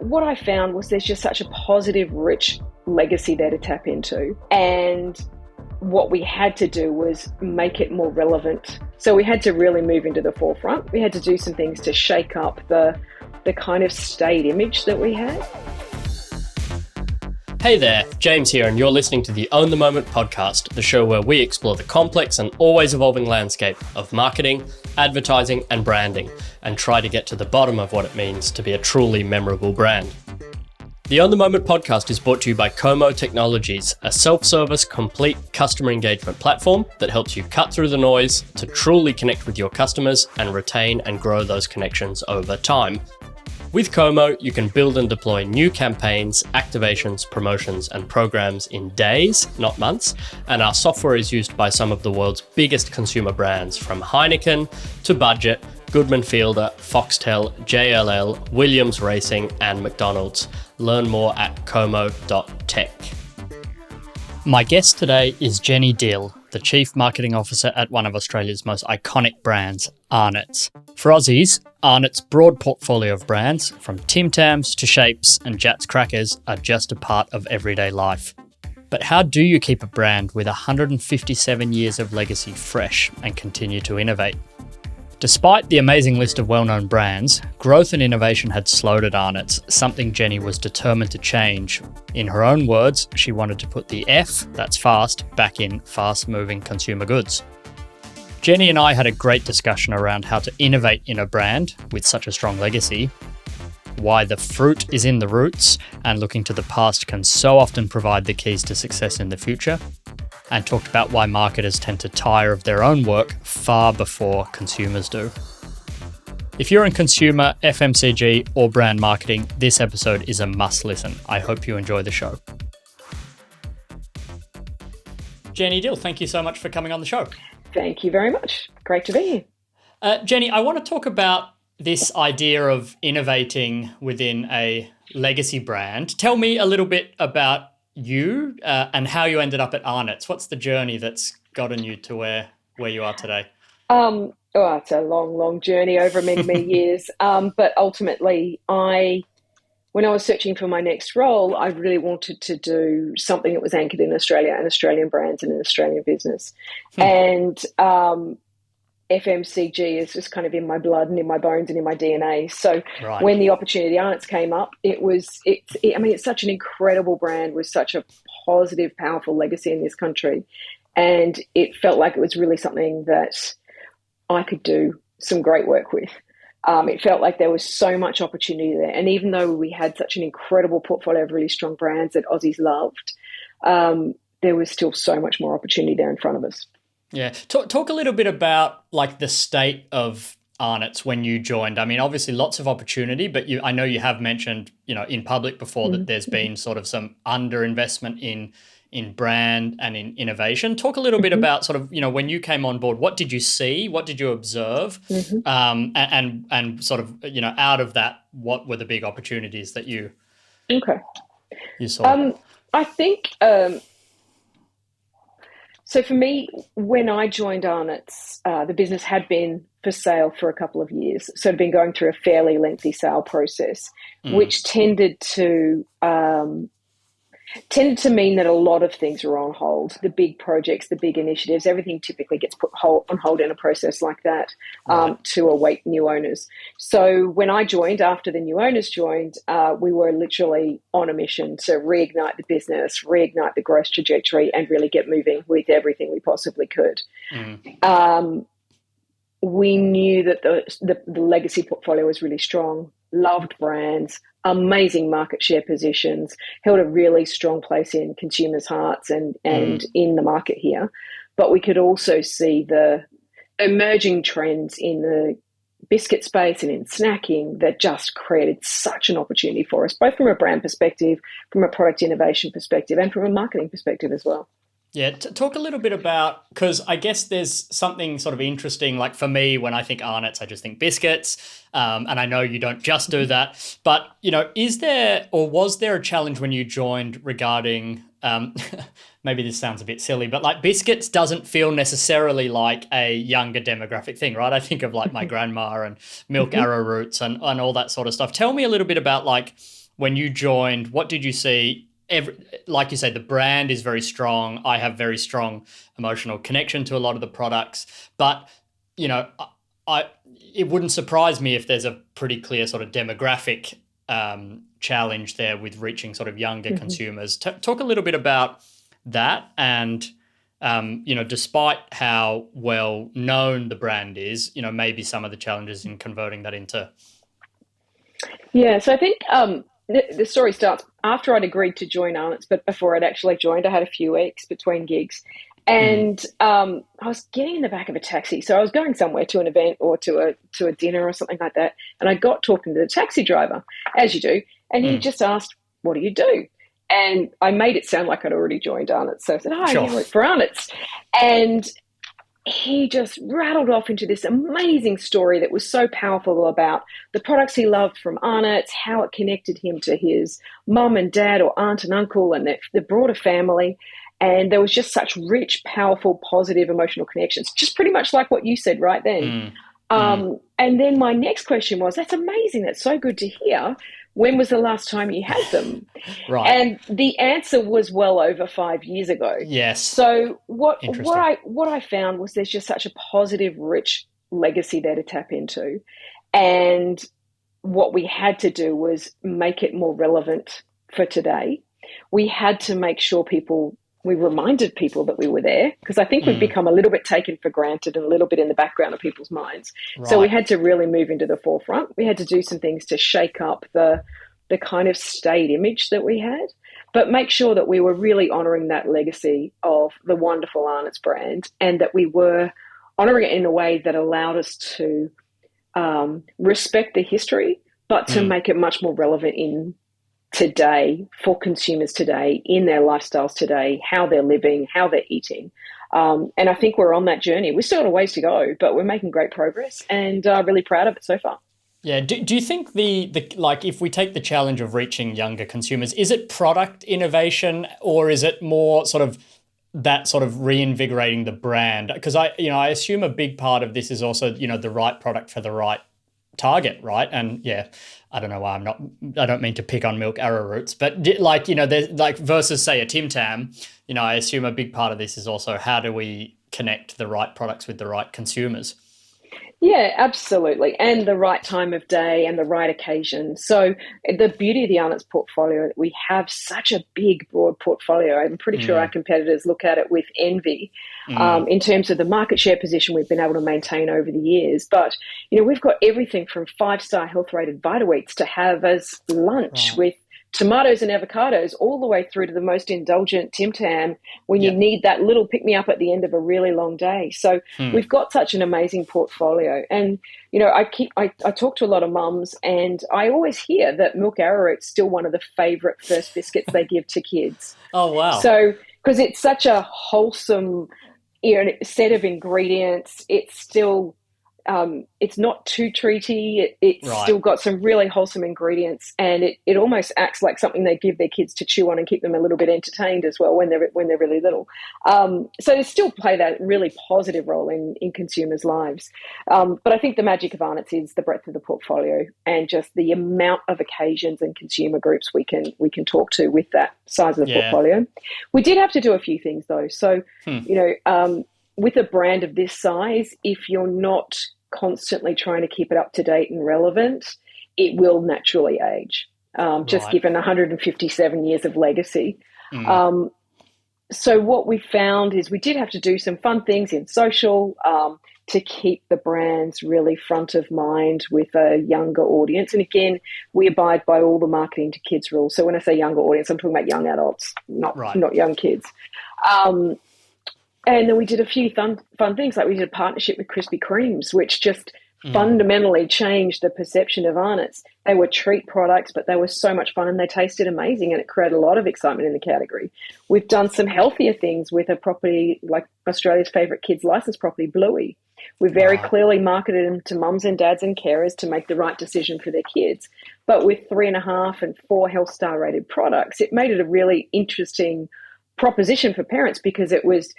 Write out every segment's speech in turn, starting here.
what I found was there's just such a positive, rich legacy there to tap into. And what we had to do was make it more relevant. So we had to really move into the forefront. We had to do some things to shake up the kind of staid image that we had. Hey there, James here, and you're listening to the Own the Moment podcast, the show where we explore the complex and always evolving landscape of marketing, advertising, and branding, and try to get to the bottom of what it means to be a truly memorable brand. The Own the Moment podcast is brought to you by Como Technologies, a self-service, complete customer engagement platform that helps you cut through the noise to truly connect with your customers and retain and grow those connections over time. With Como, you can build and deploy new campaigns, activations, promotions, and programs in days, not months, and our software is used by some of the world's biggest consumer brands, from Heineken to Budget, Goodman Fielder, Foxtel, JLL, Williams Racing, and McDonald's. Learn more at como.tech. My guest today is Jenni Dill, the Chief Marketing Officer at one of Australia's most iconic brands, Arnott. For Aussies, Arnott's broad portfolio of brands, from Tim Tams to Shapes and Jatz Crackers, are just a part of everyday life. But how do you keep a brand with 157 years of legacy fresh and continue to innovate? Despite the amazing list of well-known brands, growth and innovation had slowed at Arnott's, something Jenni was determined to change. In her own words, she wanted to put the F, that's fast, back in fast-moving consumer goods. Jenni and I had a great discussion around how to innovate in a brand with such a strong legacy, why the fruit is in the roots, and looking to the past can so often provide the keys to success in the future, and talked about why marketers tend to tire of their own work far before consumers do. If you're in consumer, FMCG, or brand marketing, this episode is a must listen. I hope you enjoy the show. Jenni Dill, thank you so much for coming on the show. Thank you very much. Great to be here. Jenni, I want to talk about this idea of innovating within a legacy brand. Tell me a little bit about you and how you ended up at Arnott's. What's the journey that's gotten you to where you are today? It's a long journey over many years. But ultimately, when I was searching for my next role, I really wanted to do something that was anchored in Australia and Australian brands and an Australian business. And FMCG is just kind of in my blood and in my bones and in my DNA. So When the opportunity at Arnott's came up, it's such an incredible brand with such a positive, powerful legacy in this country. And it felt like it was really something that I could do some great work with. It felt like there was so much opportunity there. And even though we had such an incredible portfolio of really strong brands that Aussies loved, there was still so much more opportunity there in front of us. Yeah. Talk a little bit about like the state of Arnott's when you joined. I mean, obviously lots of opportunity, but I know you have mentioned, in public before that there's been sort of some underinvestment in brand and in innovation. Talk a little bit about sort of, when you came on board, what did you see? What did you observe? And sort of, out of that, what were the big opportunities that you saw? I think... So for me, when I joined Arnott's, the business had been for sale for a couple of years. So it had been going through a fairly lengthy sale process, which tended to mean that a lot of things were on hold. The big projects, the big initiatives, everything typically gets put on hold in a process like that to await new owners. So when I joined, after the new owners joined, we were literally on a mission to reignite the business, reignite the growth trajectory, and really get moving with everything we possibly could. We knew that the legacy portfolio was really strong, loved brands, amazing market share positions, held a really strong place in consumers' hearts and in the market here. But we could also see the emerging trends in the biscuit space and in snacking that just created such an opportunity for us, both from a brand perspective, from a product innovation perspective, and from a marketing perspective as well. Yeah, talk a little bit about, because I guess there's something sort of interesting, like for me, when I think Arnott's, I just think biscuits, and I know you don't just do that, but, is there, or was there a challenge when you joined regarding, maybe this sounds a bit silly, but like biscuits doesn't feel necessarily like a younger demographic thing, right? I think of like my grandma and milk arrowroots and all that sort of stuff. Tell me a little bit about like, when you joined, what did you see? Like you say, the brand is very strong. I have very strong emotional connection to a lot of the products, but it wouldn't surprise me if there's a pretty clear sort of demographic challenge there with reaching sort of younger consumers. Talk a little bit about that, and despite how well known the brand is, maybe some of the challenges in converting that into. Yeah, so I think the story starts after I'd agreed to join Arnott's, but before I'd actually joined, I had a few weeks between gigs. And I was getting in the back of a taxi. So I was going somewhere to an event or to a dinner or something like that. And I got talking to the taxi driver, as you do. And he just asked, "What do you do?" And I made it sound like I'd already joined Arnott's. So I said, "Hi, I work for Arnott's." And he just rattled off into this amazing story that was so powerful about the products he loved from Arnott's, how it connected him to his mum and dad or aunt and uncle and the broader family. And there was just such rich, powerful, positive emotional connections, just pretty much like what you said right then. And then my next question was, that's amazing. That's so good to hear. When was the last time you had them? Right. And the answer was well over 5 years ago. Yes. So what I found was there's just such a positive, rich legacy there to tap into. And what we had to do was make it more relevant for today. We had to make sure we reminded people that we were there, because I think we've become a little bit taken for granted and a little bit in the background of people's minds. Right. So we had to really move into the forefront. We had to do some things to shake up the kind of staid image that we had, but make sure that we were really honouring that legacy of the wonderful Arnott's brand, and that we were honouring it in a way that allowed us to respect the history, but to make it much more relevant in today, for consumers today, in their lifestyles today, how they're living, how they're eating. And I think we're on that journey. We still have a ways to go, but we're making great progress, and really proud of it so far. Yeah. Do you think like if we take the challenge of reaching younger consumers, is it product innovation, or is it more sort of that sort of reinvigorating the brand? Because I assume a big part of this is also, the right product for the right target, right? And yeah, I don't know why I don't mean to pick on milk arrowroots, but there's like versus say a Tim Tam, I assume a big part of this is also how do we connect the right products with the right consumers? Yeah, absolutely. And the right time of day and the right occasion. So the beauty of the Arnott's portfolio, we have such a big, broad portfolio. I'm pretty sure our competitors look at it with envy in terms of the market share position we've been able to maintain over the years. But, we've got everything from 5-star health-rated Vita-Weeks to have as lunch with tomatoes and avocados, all the way through to the most indulgent Tim Tam when you need that little pick-me-up at the end of a really long day. So we've got such an amazing portfolio. And, I talk to a lot of mums, and I always hear that milk arrowroot's still one of the favourite first biscuits they give to kids. Oh, wow. So, because it's such a wholesome set of ingredients, it's still... it's not too treaty. It's still got some really wholesome ingredients, and it almost acts like something they give their kids to chew on and keep them a little bit entertained as well when they're really little. So they still play that really positive role in consumers' lives. But I think the magic of Arnott's is the breadth of the portfolio and just the amount of occasions and consumer groups we can talk to with that size of the portfolio. We did have to do a few things though. So with a brand of this size, if you're not constantly trying to keep it up to date and relevant, it will naturally age, just given 157 years of legacy. So what we found is we did have to do some fun things in social to keep the brands really front of mind with a younger audience. And again, we abide by all the marketing to kids rules. So when I say younger audience, I'm talking about young adults, not young kids. And then we did a few fun things, like we did a partnership with Krispy Kremes, which just fundamentally changed the perception of Arnott's. They were treat products, but they were so much fun and they tasted amazing, and it created a lot of excitement in the category. We've done some healthier things with a property like Australia's favourite kids licence property, Bluey. We very clearly marketed them to mums and dads and carers to make the right decision for their kids. But with 3.5 and 4 health star rated products, it made it a really interesting proposition for parents, because it was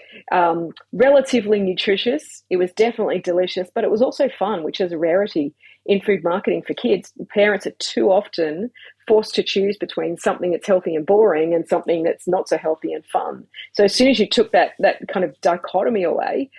relatively nutritious. It was definitely delicious, but it was also fun, which is a rarity in food marketing for kids, parents are too often forced to choose between something that's healthy and boring and something that's not so healthy and fun. So as soon as you took that kind of dichotomy away,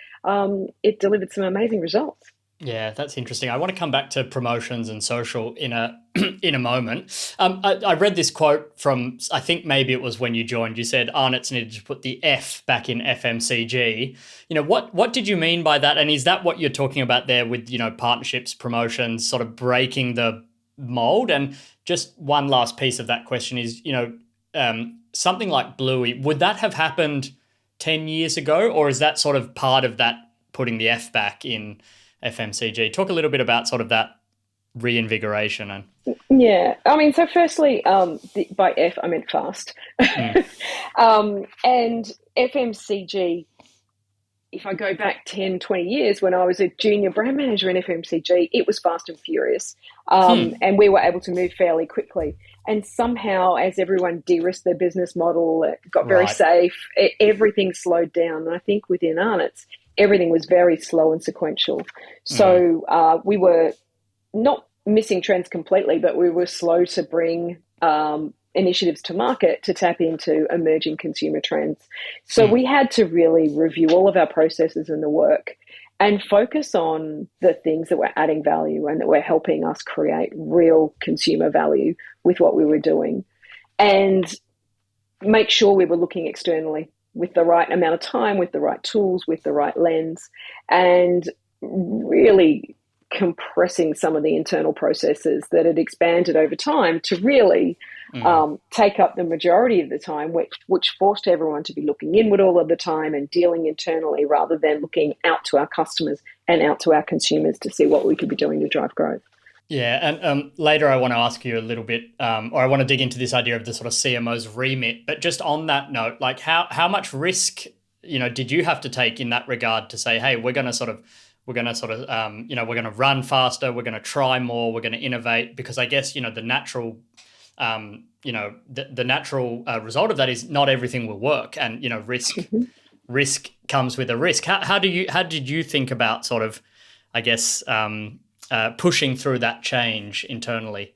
it delivered some amazing results. Yeah, that's interesting. I want to come back to promotions and social in a in a moment. I read this quote from, I think maybe it was when you joined. You said Arnott's needed to put the F back in FMCG. What did you mean by that? And is that what you're talking about there with partnerships, promotions, sort of breaking the mold? And just one last piece of that question is, something like Bluey, would that have happened 10 years ago, or is that sort of part of that putting the F back in FMCG? Talk a little bit about sort of that reinvigoration. And yeah, I mean, so firstly, by F I meant fast. And FMCG, if I go back 10, 20 years when I was a junior brand manager in FMCG, it was fast and furious. And we were able to move fairly quickly. And somehow, as everyone de-risked their business model, it got very safe, everything slowed down. And I think within Arnott's, everything was very slow and sequential. So we were not missing trends completely, but we were slow to bring initiatives to market to tap into emerging consumer trends. So we had to really review all of our processes and the work and focus on the things that were adding value and that were helping us create real consumer value with what we were doing, and make sure we were looking externally with the right amount of time, with the right tools, with the right lens, and really compressing some of the internal processes that had expanded over time to really take up the majority of the time, which forced everyone to be looking inward all of the time and dealing internally rather than looking out to our customers and out to our consumers to see what we could be doing to drive growth. Yeah, and later I want to ask you a little bit, or I want to dig into this idea of the sort of CMO's remit. But just on that note, like how much risk, did you have to take in that regard to say, hey, we're going to run faster, we're going to try more, we're going to innovate? Because I guess the natural, the natural result of that is not everything will work, and risk comes with a risk. How did you think about sort of, I guess, pushing through that change internally?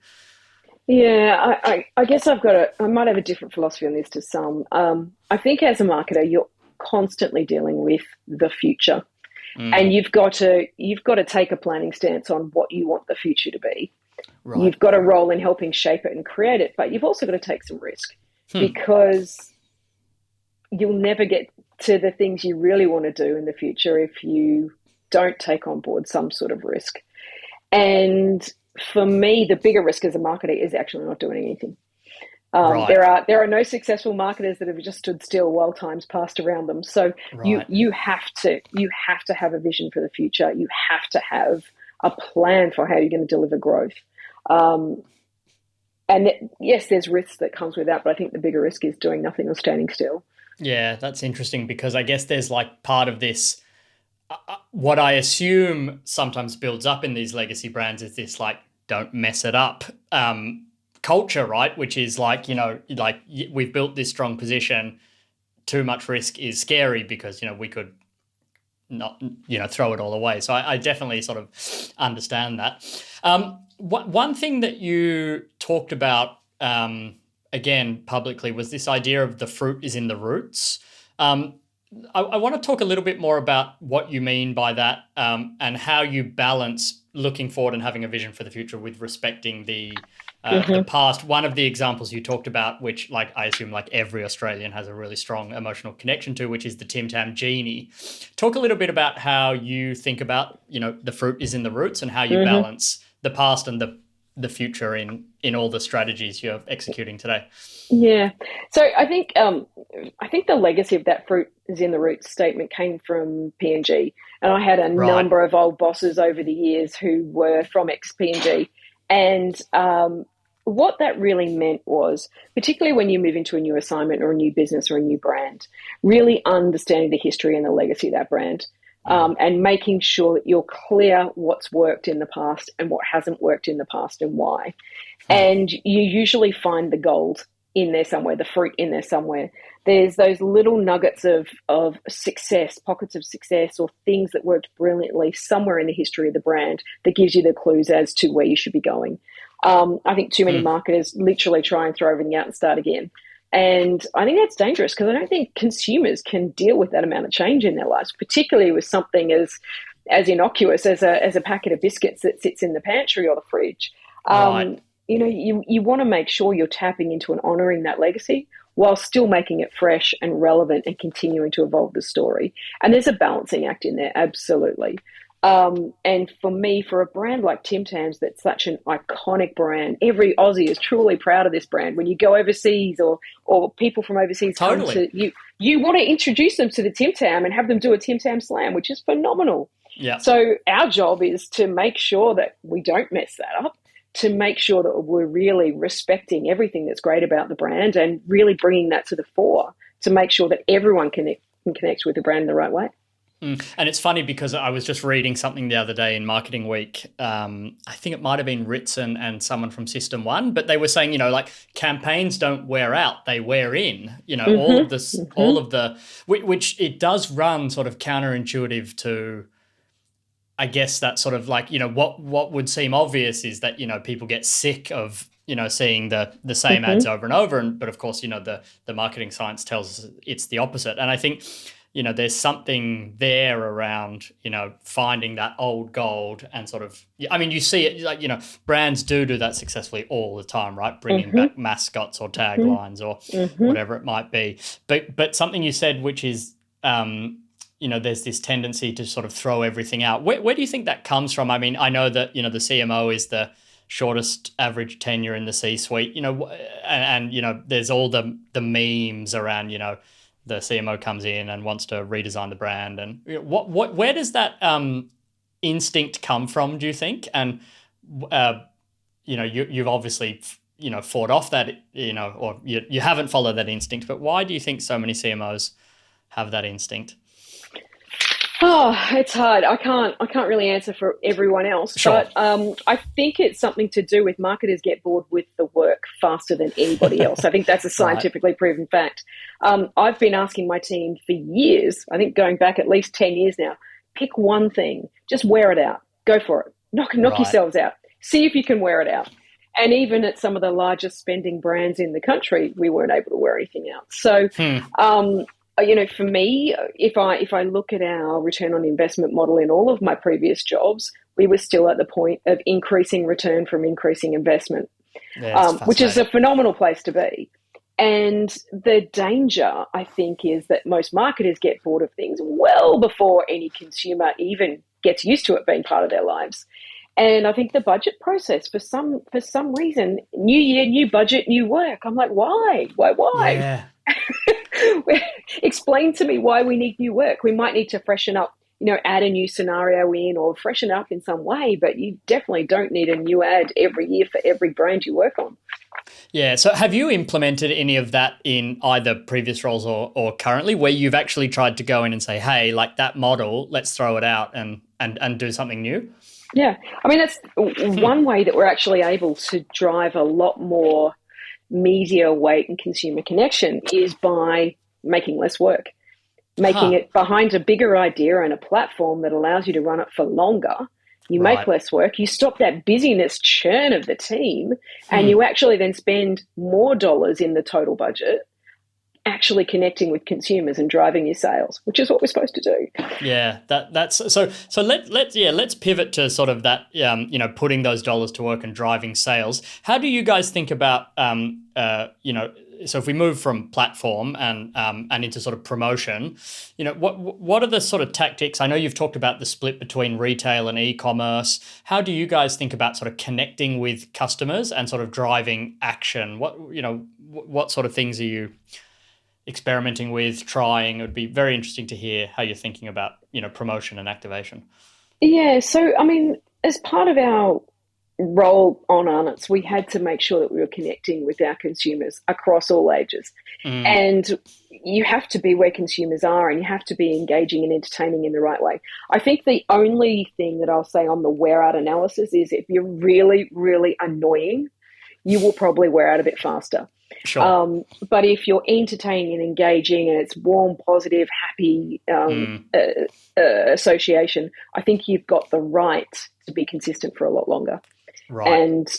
Yeah, I guess I might have a different philosophy on this to some. I think as a marketer, you're constantly dealing with the future, and you've got to take a planning stance on what you want the future to be. Right. You've got a role in helping shape it and create it, but you've also got to take some risk because you'll never get to the things you really want to do in the future if you don't take on board some sort of risk. And for me, the bigger risk as a marketer is actually not doing anything. There are no successful marketers that have just stood still while time's passed around them. So you have to have a vision for the future. You have to have a plan for how you're going to deliver growth. Yes, there's risks that comes with that, but I think the bigger risk is doing nothing or standing still. Yeah, that's interesting, because I guess there's like part of this, what I assume sometimes builds up in these legacy brands is this like, don't mess it up culture, right? Which is like, we've built this strong position, too much risk is scary because, we could not, throw it all away. So I definitely sort of understand that. One thing that you talked about, again, publicly, was this idea of the fruit is in the roots. I want to talk a little bit more about what you mean by that, and how you balance looking forward and having a vision for the future with respecting the past. One of the examples you talked about, which like I assume like every Australian has a really strong emotional connection to, which is the Tim Tams genie. Talk a little bit about how you think about, the fruit is in the roots, and how you balance the past and the future in all the strategies you're executing today. Yeah. So I think the legacy of that fruit is in the roots statement came from P&G. And I had a number of old bosses over the years who were from ex-P&G. And what that really meant was, particularly when you move into a new assignment or a new business or a new brand, really understanding the history and the legacy of that brand. And making sure that you're clear what's worked in the past and what hasn't worked in the past and why. And you usually find the gold in there somewhere, the fruit in there somewhere. There's those little nuggets of success, pockets of success, or things that worked brilliantly somewhere in the history of the brand that gives you the clues as to where you should be going. I think too many marketers literally try and throw everything out and start again. And I think that's dangerous because I don't think consumers can deal with that amount of change in their lives, particularly with something as innocuous as a packet of biscuits that sits in the pantry or the fridge. Right. You want to make sure you're tapping into and honouring that legacy while still making it fresh and relevant and continuing to evolve the story. And there's a balancing act in there, absolutely. And for me, for a brand like Tim Tams, that's such an iconic brand, every Aussie is truly proud of this brand. When you go overseas or people from overseas come to you, you want to introduce them to the Tim Tam and have them do a Tim Tam slam, which is phenomenal. Yeah. So our job is to make sure that we don't mess that up, to make sure that we're really respecting everything that's great about the brand and really bringing that to the fore to make sure that everyone can connect with the brand in the right way. And it's funny because I was just reading something the other day in Marketing Week. I think it might have been Ritson and someone from System 1, but they were saying, like campaigns don't wear out, they wear in, all of this, all of the, which it does run sort of counterintuitive to, I guess that sort of like, what would seem obvious is that, people get sick of, seeing the same ads over and over. But of course, the marketing science tells us it's the opposite. And I think, there's something there around, finding that old gold and sort of, I mean, you see it like, brands do that successfully all the time, right? Bringing back mascots or taglines or whatever it might be. But something you said, which is, there's this tendency to sort of throw everything out. Where do you think that comes from? I mean, I know that, the CMO is the shortest average tenure in the C-suite, and there's all the memes around, the CMO comes in and wants to redesign the brand. And where does that instinct come from, do you think? And, you've obviously, fought off that, or you haven't followed that instinct, but why do you think so many CMOs have that instinct? Oh, it's hard. I can't really answer for everyone else, sure. But I think it's something to do with marketers get bored with the work faster than anybody else. I think that's a scientifically proven fact. I've been asking my team for years, I think going back at least 10 years now, pick one thing, just wear it out, go for it, knock yourselves out, see if you can wear it out. And even at some of the largest spending brands in the country, we weren't able to wear anything out. So, for me, if I look at our return on investment model in all of my previous jobs, we were still at the point of increasing return from increasing investment, which is a phenomenal place to be. And the danger, I think, is that most marketers get bored of things well before any consumer even gets used to it being part of their lives. And I think the budget process, for some reason, new year, new budget, new work. I'm like, why? Yeah. Explain to me why we need new work. We might need to freshen up, add a new scenario in or freshen up in some way, but you definitely don't need a new ad every year for every brand you work on. Yeah. So have you implemented any of that in either previous roles or currently, where you've actually tried to go in and say, hey, like that model, let's throw it out and do something new? Yeah. I mean, that's one way that we're actually able to drive a lot more media weight and consumer connection is by making less work, making it behind a bigger idea and a platform that allows you to run it for longer. You make less work, you stop that busyness churn of the team, and you actually then spend more dollars in the total budget actually connecting with consumers and driving your sales, which is what we're supposed to do. Yeah, that's so let's pivot to sort of that putting those dollars to work and driving sales. How do you guys think about so if we move from platform and into sort of promotion, what are the sort of tactics? I know you've talked about the split between retail and e-commerce. How do you guys think about sort of connecting with customers and sort of driving action? What sort of things are you experimenting with, trying? It would be very interesting to hear how you're thinking about, promotion and activation. Yeah, so, I mean, as part of our role on Arnott's, we had to make sure that we were connecting with our consumers across all ages. And you have to be where consumers are and you have to be engaging and entertaining in the right way. I think the only thing that I'll say on the wear out analysis is if you're really, really annoying, you will probably wear out a bit faster. But if you're entertaining and engaging and it's warm, positive, happy association, I think you've got the right to be consistent for a lot longer. Right. And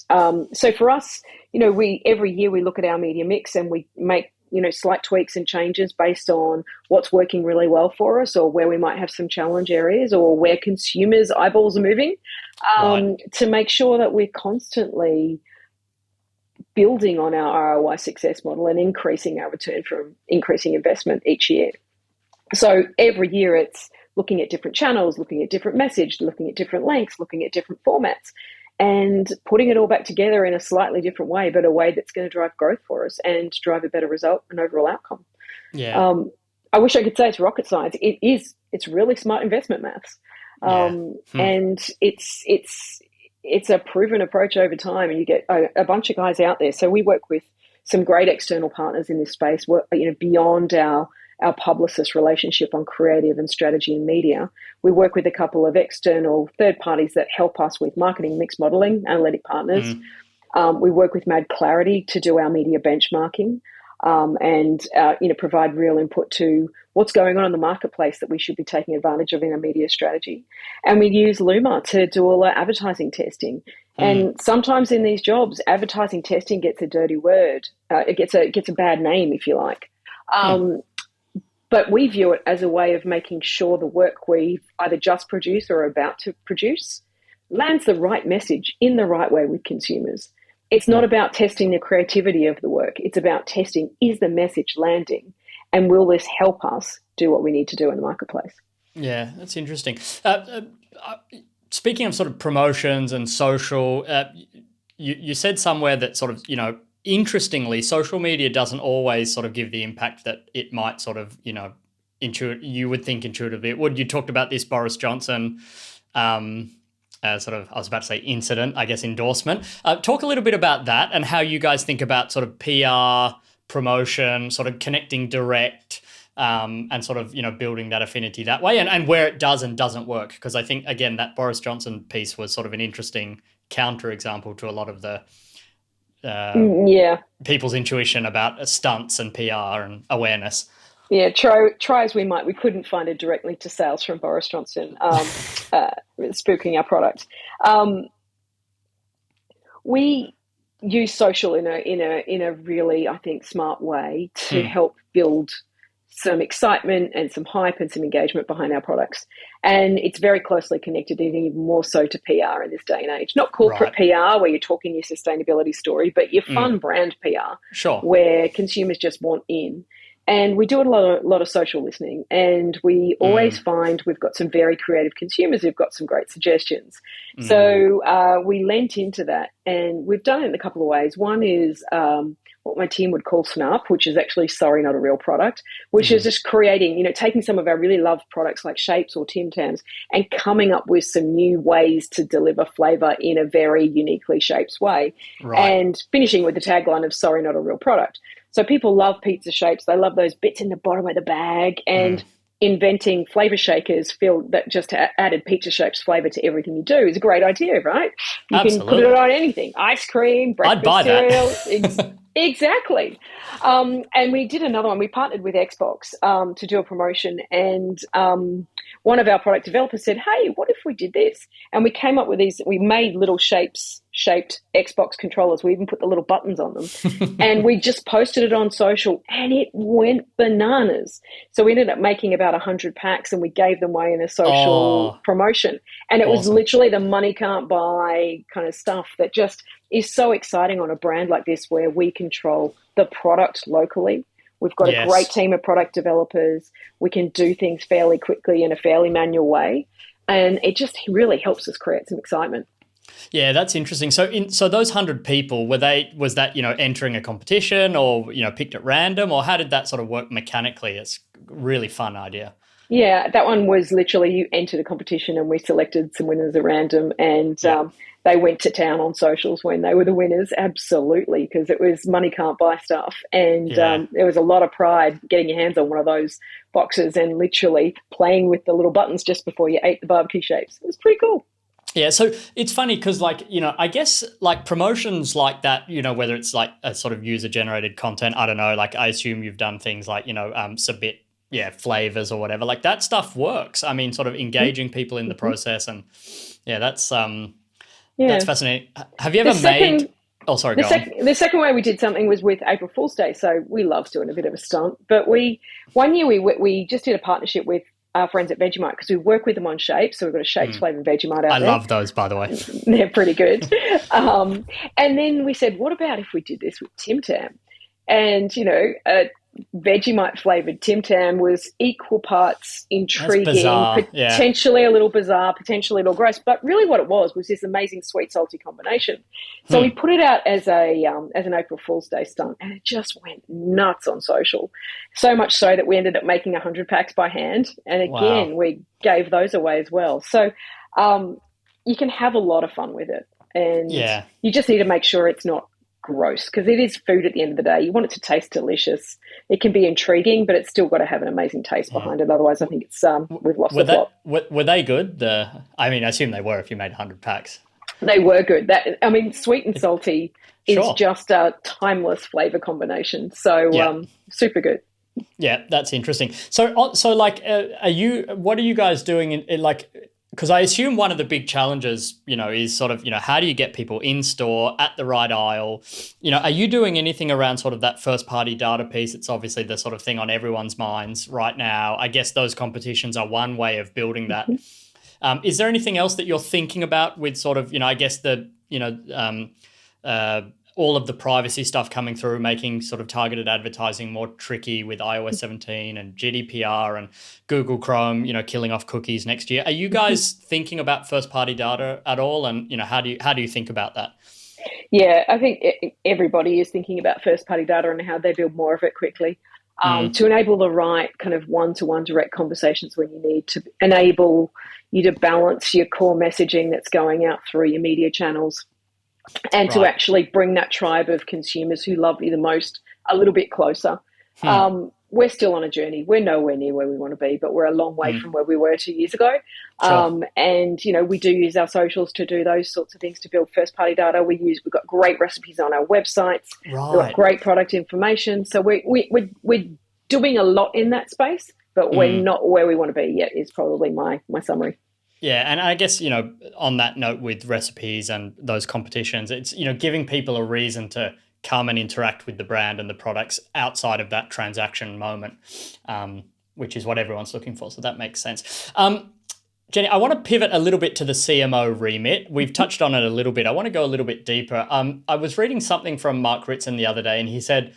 so for us, every year we look at our media mix and we make, slight tweaks and changes based on what's working really well for us or where we might have some challenge areas or where consumers' eyeballs are moving, to make sure that we're constantly building on our ROI success model and increasing our return from increasing investment each year. So every year it's looking at different channels, looking at different message, looking at different lengths, looking at different formats, and putting it all back together in a slightly different way, but a way that's going to drive growth for us and drive a better result and overall outcome. Yeah. I wish I could say it's rocket science. It is. It's really smart investment maths. And it's a proven approach over time, and you get a bunch of guys out there. So we work with some great external partners in this space, beyond our publicist relationship on creative and strategy and media. We work with a couple of external third parties that help us with marketing mix modeling, analytic partners. We work with Mad Clarity to do our media benchmarking, and provide real input to what's going on in the marketplace that we should be taking advantage of in our media strategy. And we use Luma to do all our advertising testing. And sometimes in these jobs, advertising testing gets a dirty word. It gets a bad name, if you like. But we view it as a way of making sure the work we either just produce or are about to produce lands the right message in the right way with consumers. It's not about testing the creativity of the work. It's about testing, is the message landing? And will this help us do what we need to do in the marketplace? Yeah, that's interesting. Speaking of sort of promotions and social, you said somewhere that sort of, interestingly, social media doesn't always sort of give the impact that it might sort of, you would think intuitively it would. You talked about this Boris Johnson I was about to say incident, I guess endorsement. Talk a little bit about that and how you guys think about sort of PR, promotion, sort of connecting direct, and sort of, building that affinity that way and where it does and doesn't work. Because I think, again, that Boris Johnson piece was sort of an interesting counterexample to a lot of the people's intuition about stunts and PR and awareness. Yeah, try as we might, we couldn't find a direct link to sales from Boris Johnson spooking our product. We use social in a really, I think, smart way to help build some excitement and some hype and some engagement behind our products. And it's very closely connected, even more so to PR in this day and age. Not corporate PR where you're talking your sustainability story, but your fun brand PR, where consumers just want in. And we do a lot of social listening, and we always find we've got some very creative consumers who've got some great suggestions. So we lent into that, and we've done it in a couple of ways. One is what my team would call Snap, which is actually Sorry Not a Real Product, which is just creating, taking some of our really loved products like Shapes or Tim Tams and coming up with some new ways to deliver flavour in a very uniquely Shapes way, and finishing with the tagline of Sorry Not a Real Product. So people love pizza shapes. They love those bits in the bottom of the bag, and inventing flavor shakers feel that just added pizza shapes flavor to everything you do is a great idea, right? You can put it on anything. Ice cream, breakfast cereal. Exactly. And we did another one. We partnered with Xbox to do a promotion, and one of our product developers said, hey, what if we did this? And we came up with these, we made little shaped Xbox controllers. We even put the little buttons on them. And we just posted it on social, and it went bananas. So we ended up making about 100 packs, and we gave them away in a social promotion. And it was literally the money can't buy kind of stuff that just is so exciting on a brand like this, where we control the product locally. We've got a great team of product developers. We can do things fairly quickly in a fairly manual way. And it just really helps us create some excitement. Yeah, that's interesting. So those 100 people, was that, entering a competition or, picked at random, or how did that sort of work mechanically? It's a really fun idea. Yeah, that one was literally you entered a competition and we selected some winners at random, and they went to town on socials when they were the winners, absolutely, because it was money can't buy stuff. And there was a lot of pride getting your hands on one of those boxes and literally playing with the little buttons just before you ate the barbecue shapes. It was pretty cool. Yeah, so it's funny because, like, you know, I guess like promotions like that, you know, whether it's like a sort of user-generated content, I don't know, like I assume you've done things like, you know, submit, flavors or whatever. Like that stuff works. I mean, sort of engaging people in the process, and that's fascinating. Have you ever made? Oh, sorry, go on. The second way we did something was with April Fool's Day. So we love doing a bit of a stunt. But one year we just did a partnership with our friends at Vegemite because we work with them on Shapes. So we've got a Shapes flavour Vegemite out there. I love those, by the way. They're pretty good. And then we said, what about if we did this with Tim Tam? And, you know, Vegemite flavoured Tim Tam was equal parts intriguing, potentially a little bizarre, potentially a little gross, but really what it was this amazing sweet salty combination. So we put it out as an April Fool's Day stunt, and it just went nuts on social. So much so that we ended up making 100 packs by hand, and again we gave those away as well. So you can have a lot of fun with it, and you just need to make sure it's not gross, because it is food at the end of the day. You want it to taste delicious. It can be intriguing, but it's still got to have an amazing taste behind it. Otherwise, I think it's we've lost the plot. Were they good? I mean, I assume they were if you made 100 packs. They were good. Sweet and salty is just a timeless flavor combination. So super good. Yeah, that's interesting. So like, what are you guys doing in like? Because I assume one of the big challenges, you know, is sort of, you know, how do you get people in store at the right aisle? You know, are you doing anything around sort of that first party data piece? It's obviously the sort of thing on everyone's minds right now. I guess those competitions are one way of building that. Is there anything else that you're thinking about with sort of, you know, I guess all of the privacy stuff coming through, making sort of targeted advertising more tricky with iOS 17 and GDPR and Google Chrome, you know, killing off cookies next year. Are you guys thinking about first party data at all? And, you know, how do you think about that? Yeah, I think everybody is thinking about first party data and how they build more of it quickly. To enable the right kind of one-to-one direct conversations when you need to enable you to balance your core messaging that's going out through your media channels, and to actually bring that tribe of consumers who love you the most a little bit closer. We're still on a journey. We're nowhere near where we want to be, but we're a long way from where we were 2 years ago. And, you know, we do use our socials to do those sorts of things to build first-party data. We've got great recipes on our websites. We've got great product information. So we're doing a lot in that space, but we're not where we want to be yet is probably my summary. Yeah, and I guess, you know, on that note with recipes and those competitions, it's, you know, giving people a reason to come and interact with the brand and the products outside of that transaction moment, which is what everyone's looking for. So that makes sense. Jenni, I want to pivot a little bit to the CMO remit. We've touched on it a little bit. I want to go a little bit deeper. I was reading something from Mark Ritson the other day, and he said,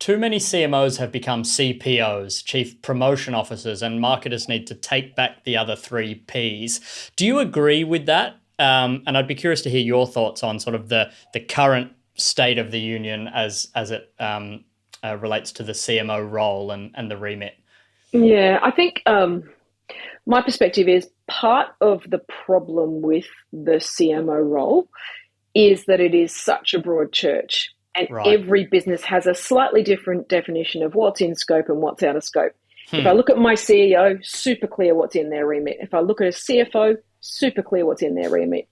too many CMOs have become CPOs, Chief Promotion Officers, and marketers need to take back the other 3 Ps. Do you agree with that? And I'd be curious to hear your thoughts on sort of the current state of the union as it relates to the CMO role and the remit. Yeah, I think my perspective is part of the problem with the CMO role is that it is such a broad church. And every business has a slightly different definition of what's in scope and what's out of scope. If I look at my CEO, super clear what's in their remit. If I look at a CFO, super clear what's in their remit.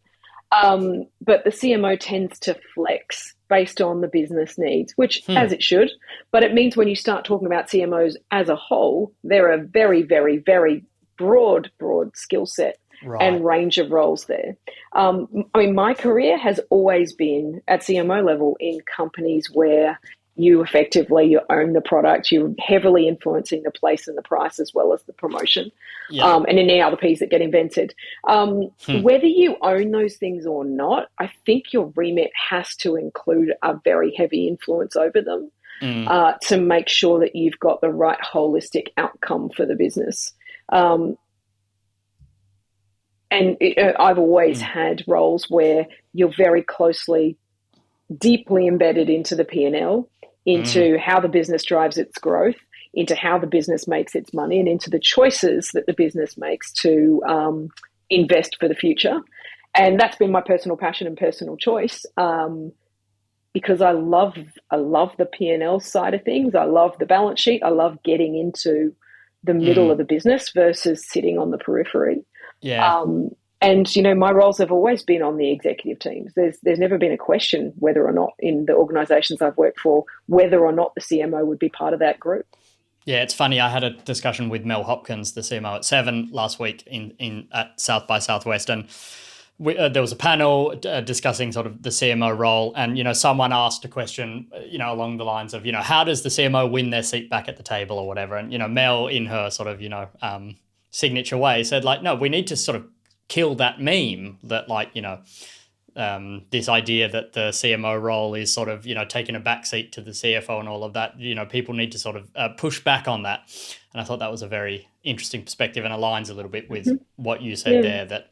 But the CMO tends to flex based on the business needs, which as it should. But it means when you start talking about CMOs as a whole, they're a very, very, very broad skill set. And range of roles there. I mean, my career has always been at CMO level in companies where you own the product, you're heavily influencing the place and the price as well as the promotion, and any other Ps that get invented. Whether you own those things or not, I think your remit has to include a very heavy influence over them to make sure that you've got the right holistic outcome for the business. And I've always had roles where you're very closely, deeply embedded into the P&L, into how the business drives its growth, into how the business makes its money, and into the choices that the business makes to invest for the future. And that's been my personal passion and personal choice because I love the P&L side of things. I love the balance sheet. I love getting into the middle of the business versus sitting on the periphery. And, my roles have always been on the executive teams. There's never been a question whether or not in the organisations I've worked for, whether or not the CMO would be part of that group. Yeah, it's funny. I had a discussion with Mel Hopkins, the CMO at Seven, last week at South by Southwest, and there was a panel discussing sort of the CMO role, and someone asked a question, along the lines of, how does the CMO win their seat back at the table or whatever, and Mel, in her sort of signature way, said like, no, we need to sort of kill that meme that this idea that the CMO role is sort of, taking a backseat to the CFO and all of that. People need to sort of push back on that. And I thought that was a very interesting perspective and aligns a little bit with what you said there. That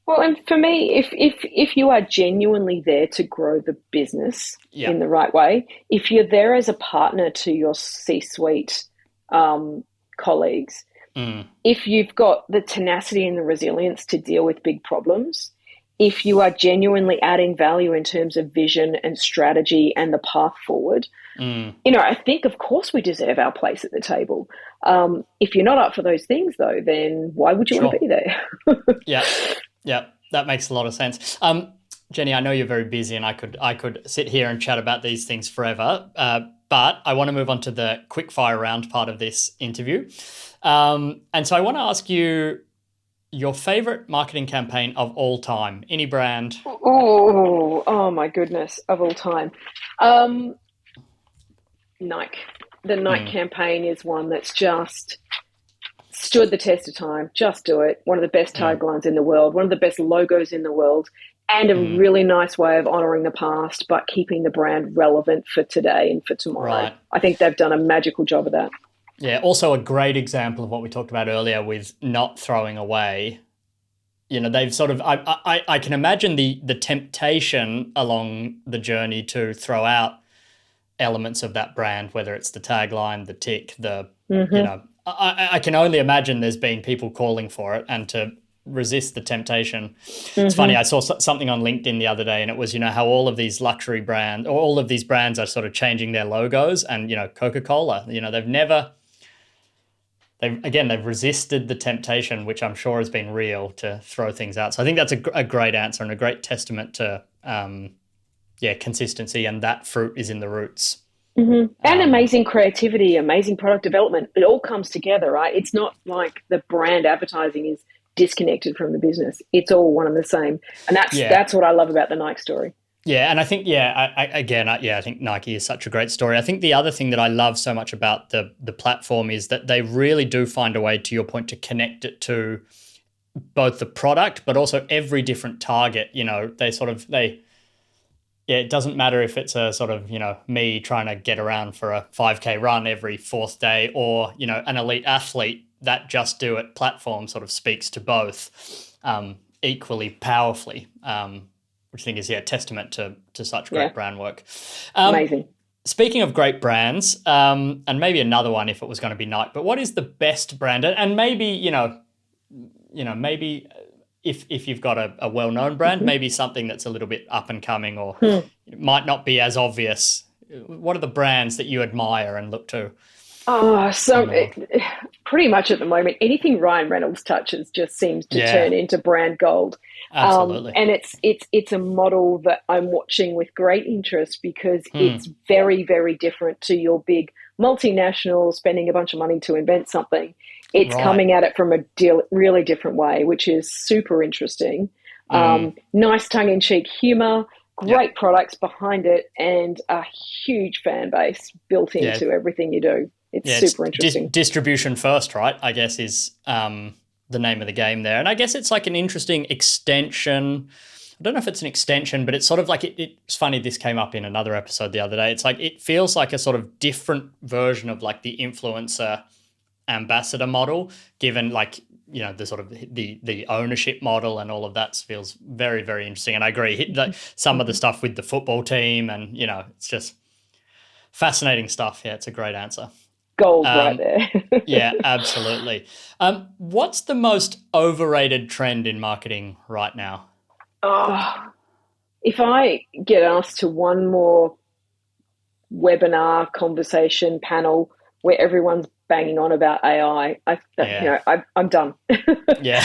Well, and for me, if you are genuinely there to grow the business in the right way, if you're there as a partner to your C-suite colleagues, if you've got the tenacity and the resilience to deal with big problems, if you are genuinely adding value in terms of vision and strategy and the path forward, I think, of course, we deserve our place at the table. If you're not up for those things, though, then why would you want to be there? Yeah, that makes a lot of sense. Jenni, I know you're very busy, and I could sit here and chat about these things forever, but I want to move on to the quickfire round part of this interview. And so I want to ask you your favorite marketing campaign of all time, any brand. Oh my goodness, of all time. Nike. The Nike campaign is one that's just stood the test of time. Just do it. One of the best taglines in the world, one of the best logos in the world, and a really nice way of honouring the past, but keeping the brand relevant for today and for tomorrow. Right. I think they've done a magical job of that. Yeah, also a great example of what we talked about earlier with not throwing away. They've sort of, I can imagine the temptation along the journey to throw out elements of that brand, whether it's the tagline, the tick, I can only imagine there's been people calling for it, and to resist the temptation. It's funny, I saw something on LinkedIn the other day, and it was, how all of these luxury brands, or all of these brands are sort of changing their logos, and, Coca-Cola, they've resisted the temptation, which I'm sure has been real, to throw things out. So I think that's a great answer and a great testament to, consistency, and that fruit is in the roots. And amazing creativity, amazing product development. It all comes together, right? It's not like the brand advertising is disconnected from the business. It's all one and the same. And that's what I love about the Nike story. Yeah, and I think, I think Nike is such a great story. I think the other thing that I love so much about the platform is that they really do find a way, to your point, to connect it to both the product, but also every different target. It doesn't matter if it's a sort of, me trying to get around for a 5K run every fourth day, or, an elite athlete. That Just Do It platform sort of speaks to both equally powerfully. Which I think is a testament to such great brand work. Amazing. Speaking of great brands, and maybe another one if it was going to be Nike, but what is the best brand? And maybe, maybe if you've got a well-known brand, maybe something that's a little bit up and coming, or it might not be as obvious. What are the brands that you admire and look to? Pretty much at the moment, anything Ryan Reynolds touches just seems to turn into brand gold. Absolutely. And it's a model that I'm watching with great interest, because it's very, very different to your big multinational spending a bunch of money to invent something. It's coming at it from a really different way, which is super interesting. Nice tongue-in-cheek humor, great products behind it, and a huge fan base built into everything you do. It's super interesting. Distribution first, right, I guess, is the name of the game there. And I guess it's like an interesting extension. I don't know if it's an extension, but it's sort of like, it's funny, this came up in another episode the other day. It's like, it feels like a sort of different version of like the influencer ambassador model, given like, the sort of the ownership model and all of that feels very, very interesting. And I agree, like some of the stuff with the football team, and, it's just fascinating stuff. Yeah, it's a great answer. Gold right there. Yeah, absolutely. What's the most overrated trend in marketing right now? If I get asked to one more webinar, conversation, panel where everyone's banging on about AI, I'm done. Yeah.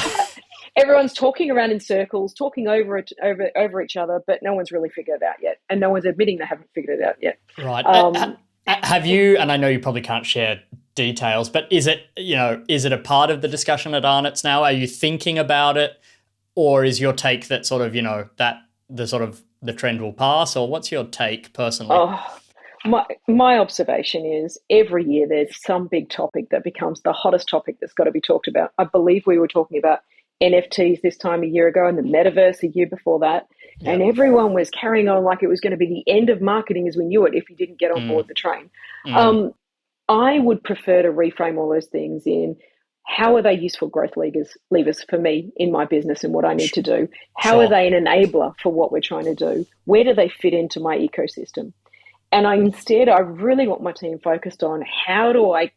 everyone's talking around in circles, talking over each other, but no one's really figured it out yet, and no one's admitting they haven't figured it out yet. Right. Have you? And I know you probably can't share details, but is it a part of the discussion at Arnott's now? Are you thinking about it, or is your take that sort of that the trend will pass, or what's your take personally? My observation is every year there's some big topic that becomes the hottest topic that's got to be talked about. I believe we were talking about NFTs this time a year ago and the metaverse a year before that. Yep. And everyone was carrying on like it was going to be the end of marketing as we knew it if you didn't get on board the train. I would prefer to reframe all those things in how are they useful growth levers for me in my business and what I need to do? How are they an enabler for what we're trying to do? Where do they fit into my ecosystem? And I really want my team focused on how do I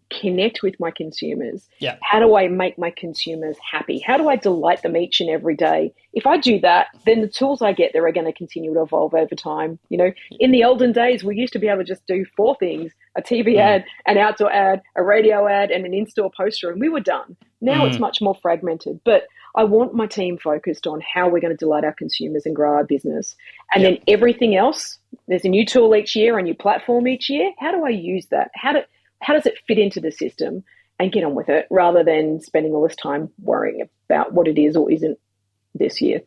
connect with my consumers? Yeah. How do I make my consumers happy? How do I delight them each and every day? If I do that, then the tools I get there are going to continue to evolve over time. In the olden days, we used to be able to just do 4 things: a TV ad, an outdoor ad, a radio ad, and an in-store poster, and we were done. Now it's much more fragmented, but I want my team focused on how we're going to delight our consumers and grow our business. And then everything else, there's a new tool each year, a new platform each year. How do I use that? How does it fit into the system, and get on with it rather than spending all this time worrying about what it is or isn't this year?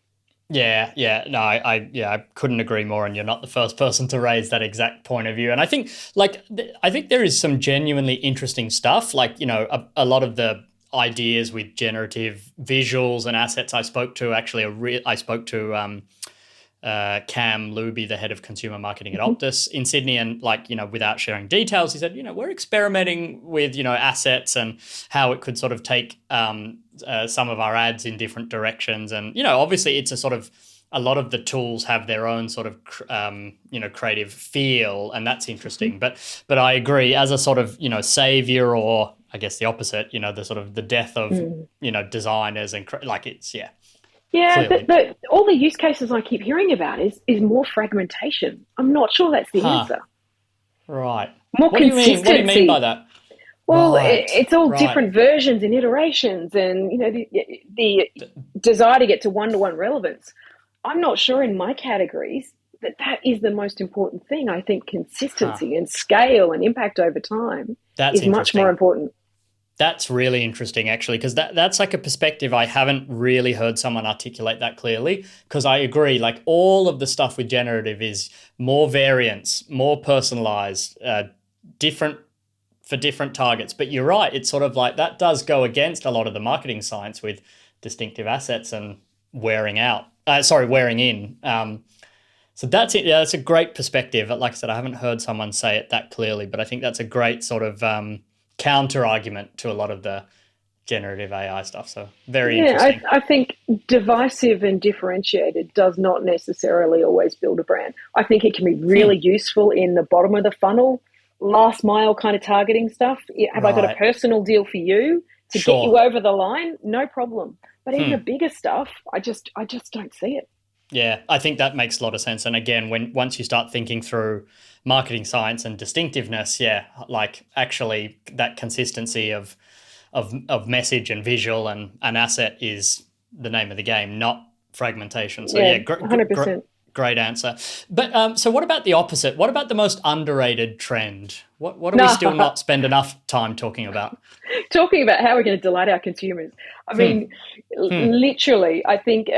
Yeah. No, I couldn't agree more. And you're not the first person to raise that exact point of view. And I think there is some genuinely interesting stuff. Like, a lot of the ideas with generative visuals and assets I spoke to Cam Luby, the head of consumer marketing at Optus in Sydney, and without sharing details, he said, we're experimenting with, assets and how it could sort of take some of our ads in different directions. And, obviously it's a lot of the tools have their own sort of, creative feel, and that's interesting. But I agree, as a sort of, savior, or I guess the opposite, the sort of the death of, designers and Yeah, all the use cases I keep hearing about is more fragmentation. I'm not sure that's the answer. Right. More consistency. What do you mean by that? Well, it's all different versions and iterations, and the desire to get to one-to-one relevance. I'm not sure in my categories that is the most important thing. I think consistency and scale and impact over time is much more important. That's really interesting, actually, because that's like a perspective I haven't really heard someone articulate that clearly, because I agree, like all of the stuff with generative is more variance, more personalized, different for different targets. But you're right, it's sort of like that does go against a lot of the marketing science with distinctive assets and wearing in. So that's it. Yeah, that's a great perspective. Like I said, I haven't heard someone say it that clearly, but I think that's a great sort of counter argument to a lot of the generative AI stuff. So very interesting. I think divisive and differentiated does not necessarily always build a brand. I think it can be really useful in the bottom of the funnel, last mile kind of targeting stuff. Have I got a personal deal for you to get you over the line? No problem. But in the bigger stuff, I just don't see it. Yeah, I think that makes a lot of sense. And again, once you start thinking through marketing science and distinctiveness, like actually that consistency of message and visual and an asset is the name of the game, not fragmentation. So 100%. Great answer. But so what about the opposite? What about the most underrated trend? What do we still not spend enough time talking about? Talking about how we're going to delight our consumers. I mean, literally, I think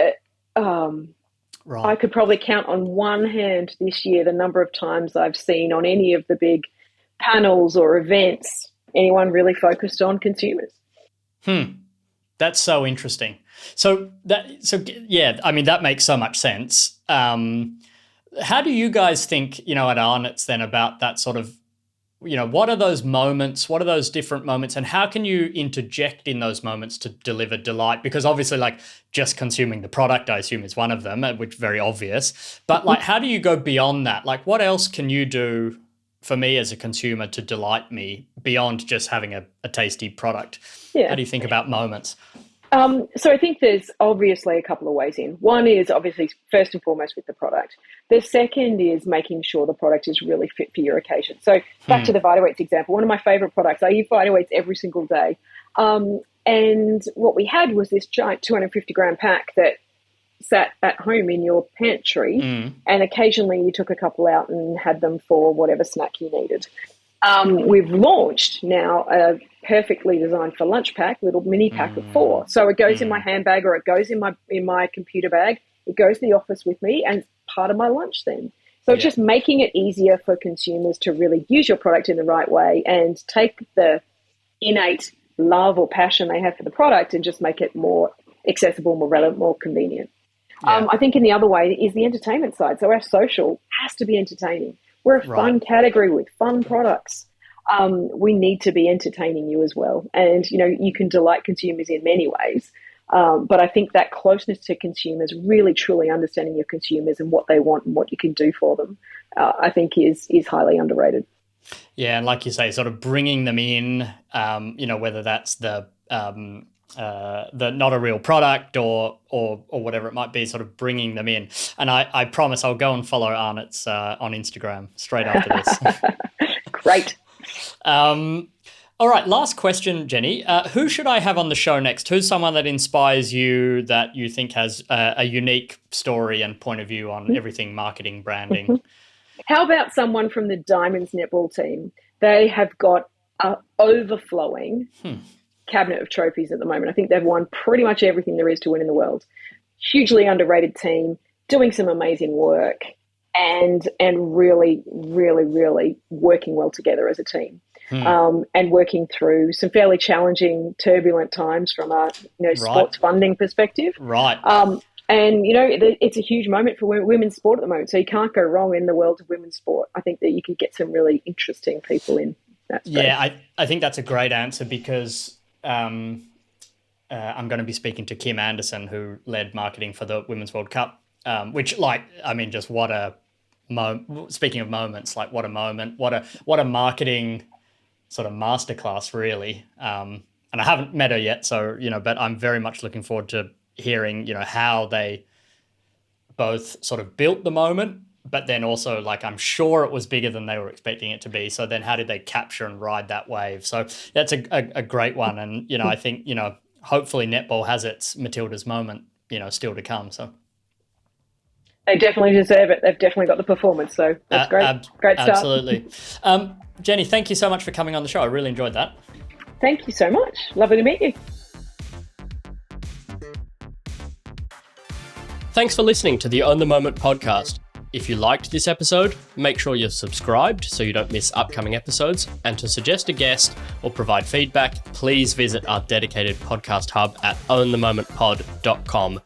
I could probably count on one hand this year the number of times I've seen on any of the big panels or events anyone really focused on consumers. That's so interesting. I mean, that makes so much sense. How do you guys think, at Arnott's then about that sort of, what are those moments? What are those different moments? And how can you interject in those moments to deliver delight? Because obviously, like, just consuming the product, I assume, is one of them, which is very obvious. But, like, how do you go beyond that? Like, what else can you do for me as a consumer to delight me beyond just having a tasty product? Yeah. How do you think about moments? So I think there's obviously a couple of ways in. One is obviously first and foremost with the product. The second is making sure the product is really fit for your occasion. So back to the VitaWeats example, one of my favorite products. I use VitaWeats every single day. And what we had was this giant 250-gram pack that sat at home in your pantry, and occasionally you took a couple out and had them for whatever snack you needed. We've launched now a perfectly designed for lunch pack, little mini pack of 4. So it goes in my handbag, or it goes in my computer bag. It goes to the office with me, and it's part of my lunch then. So just making it easier for consumers to really use your product in the right way and take the innate love or passion they have for the product and just make it more accessible, more relevant, more convenient. I think in the other way is the entertainment side. So our social has to be entertaining. We're a fun category with fun products. We need to be entertaining you as well. And, you can delight consumers in many ways. But I think that closeness to consumers, really truly understanding your consumers and what they want and what you can do for them, I think is highly underrated. Yeah, and like you say, sort of bringing them in, whether that's the not a real product or whatever it might be, sort of bringing them in. And I promise I'll go and follow Arnott's on Instagram straight after this. Great. All right, last question, Jenni. Who should I have on the show next? Who's someone that inspires you, that you think has a unique story and point of view on everything marketing, branding? How about someone from the Diamonds netball team? They have got an overflowing cabinet of trophies at the moment. I think they've won pretty much everything there is to win in the world. Hugely underrated team, doing some amazing work, and really, really, really working well together as a team. And working through some fairly challenging, turbulent times from a sports funding perspective. Right. And, it's a huge moment for women's sport at the moment. So you can't go wrong in the world of women's sport. I think that you could get some really interesting people in that space. Yeah, I think that's a great answer, because I'm going to be speaking to Kim Anderson, who led marketing for the Women's World Cup, which, just what a speaking of moments, what a moment, what a marketing sort of masterclass, really. And I haven't met her yet, so, but I'm very much looking forward to hearing, how they both sort of built the moment, but then also, I'm sure it was bigger than they were expecting it to be. So then how did they capture and ride that wave? So that's a great one. And, I think, hopefully netball has its Matilda's moment, still to come. So they definitely deserve it. They've definitely got the performance. So that's great. Great start. Absolutely. Jenni, thank you so much for coming on the show. I really enjoyed that. Thank you so much. Lovely to meet you. Thanks for listening to the Own the Moment podcast. If you liked this episode, make sure you're subscribed so you don't miss upcoming episodes. And to suggest a guest or provide feedback, please visit our dedicated podcast hub at ownthemomentpod.com.